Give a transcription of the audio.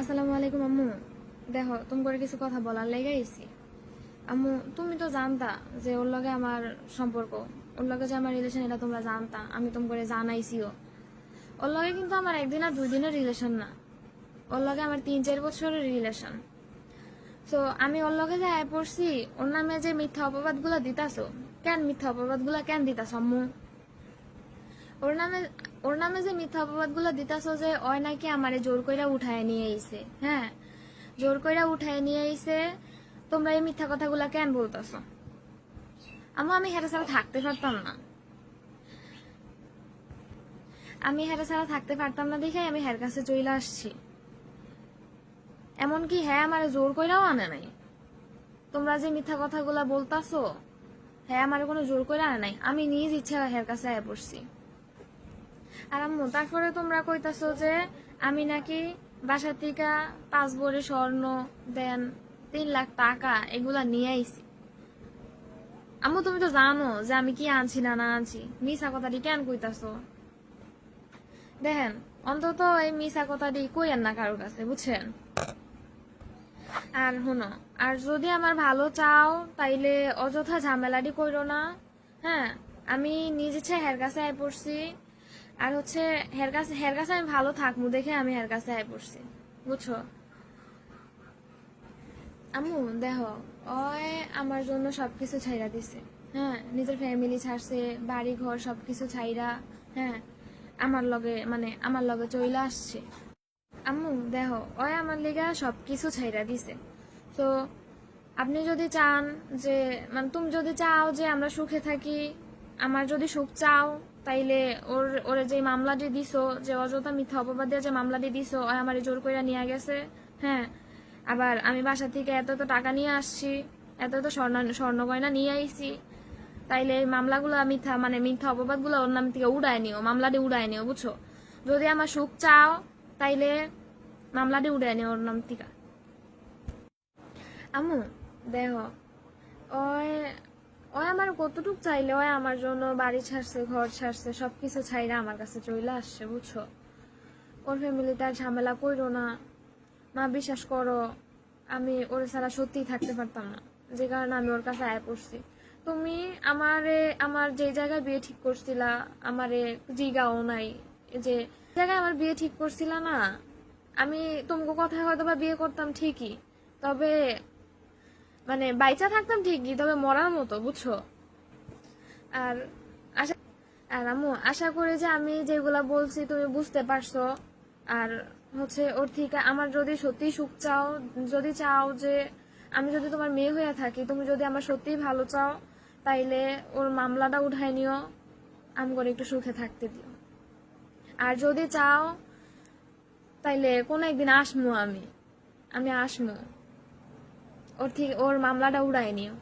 আসসালামু আলাইকুম আম্মু। দেখো তুমি করে কিছু কথা বলার লেগে আইছি। আম্মু তুমি তো জানতা যে ওর লগে আমার সম্পর্ক, ওর লগে যে আমার রিলেশন, এটা তোমরা জানতা, আমি তুমি করে জানাইছিও। ওর লগে কিন্তু আমার একদিন আর 2 দিনের রিলেশন না, ওর লগে আমার 3-4 বছরের রিলেশন। তো আমি ওর লগে যে আয় পড়ছি, ওর নামে যে মিথ্যা অপবাদ গুলা দিতাছো, কেন মিথ্যা অপবাদ গুলা কেন দিতাছ আম্মু? ওর নামে ওর নামে যে মিথ্যা অপবাদ গুলা দিতাছো যে ওই নাকি আমারে জোর কইরা উঠায় নিয়ে আইছে, হ্যাঁ জোর কইরা উঠায় নিয়ে আইছে। তোমরা এই মিথ্যা কথাগুলা কেন বলতেছো? আমি হেরা ছাড়া থাকতে পারতাম না, আমি হেরা ছাড়া থাকতে পারতাম না দেখে আমি হের কাছে চলে আসছি। এমনকি হ্যাঁ আমারে জোর কইরাও আনে নাই। তোমরা যে মিথ্যা কথাগুলা বলতাছো, হ্যাঁ আমারে কোনো জোর কইরা আনে নাই, আমি নিজ ইচ্ছা হের কাছে আয় পড়ছি। আর আম্মু তারপরে তোমরা কইতাছো যে আমি নাকি বাসা থেকে 5 ভরি স্বর্ণ দেন, 3 লাখ টাকা এগুলা নিয়ে আইছি। আম্মু তুমি তো জানো যে আমি কি আনছি না না আনছি, মিশা কথাটি কেন কইতাছো? দেখেন অন্তত এই মিশা কথাটি কইয়েন না কারোর কাছে, বুঝছেন? আর শোনো, আর যদি আমার ভালো চাও তাইলে অযথা ঝামেলাটি কইরো না। হ্যাঁ আমি নিজ ইচ্ছে হের কাছে আয় পড়ছি। আর হচ্ছে হের কাছে আমি ভালো থাকবো দেখে আমি হের কাছে আয় পড়ছি, বুঝছো? আম্মু দেখো, ওই আমার জন্য সবকিছু ছাইরা দিছে। হ্যাঁ নিজের ফ্যামিলি ছাড়ছে, বাড়ি ঘর সবকিছু ছাইরা, হ্যাঁ আমার লগে চইলা আসছে। আম্মু দেখো, ওই আমার লিগা সবকিছু ছাইরা দিছে। তো আপনি যদি চান যে তুমি যদি চাও যে আমরা সুখে থাকি, আমার যদি সুখ চাও, তাইলে ওরে যে মামলাটি দিছো, যে অযথা মিথ্যা অপবাদ দিয়ে যে মামলাটি দিছো, ওই আমার জোর কইরা নিয়ে গেছে। হ্যাঁ আবার আমি বাসা থেকে এত এত টাকা নিয়ে আসছি, এত এত স্বর্ণ গয়না নিয়ে আইছি। তাইলে এই মামলাগুলো মিথ্যা অপবাদ গুলো ওর নাম থেকে উড়ায় নিও, মামলাটি উড়ায় নিও, বুঝছো? যদি আমার সুখ চাও তাইলে মামলাটি উড়ায় নিও ওর নাম থেকে। আম্মু দেখো, ওই ওই আমার কতটুক চাইলে ওই আমার জন্য বাড়ি ছাড়ছে, ঘর ছাড়ছে, সবকিছু ছাইরা আমার কাছে চলে আসছে, বুঝছো? ওর ফ্যামিলিতে আর ঝামেলা কইরো না মা, বিশ্বাস করো আমি ওর ছাড়া সত্যিই থাকতে পারতাম না, যে কারণে আমি ওর কাছে আয় পড়ছি। তুমি আমার যে জায়গায় বিয়ে ঠিক করছিলা, আমারে জিগাও নাই যে জায়গায় আমার বিয়ে ঠিক করছিলা না, আমি তোমাকে কথায় হয়তো বা বিয়ে করতাম ঠিকই, তবে বাইচা থাকতাম ঠিকই, তবে মরার মতো, বুঝছো? আর আশা আর আম্মু আশা করি যে আমি যেগুলা বলছি তুমি বুঝতে পারছো। আর হচ্ছে ওর থেকে আমার যদি সত্যি সুখ চাও, যদি চাও যে আমি যদি তোমার মেয়ে হয়ে থাকি, তুমি যদি আমার সত্যিই ভালো চাও, তাইলে ওর মামলাটা উঠাই নিও, আমি করে একটু সুখে থাকতে দিও। আর যদি চাও তাইলে কোনো একদিন আসমু, আমি আসমু, ওর মামলাটা উড়াই নিও।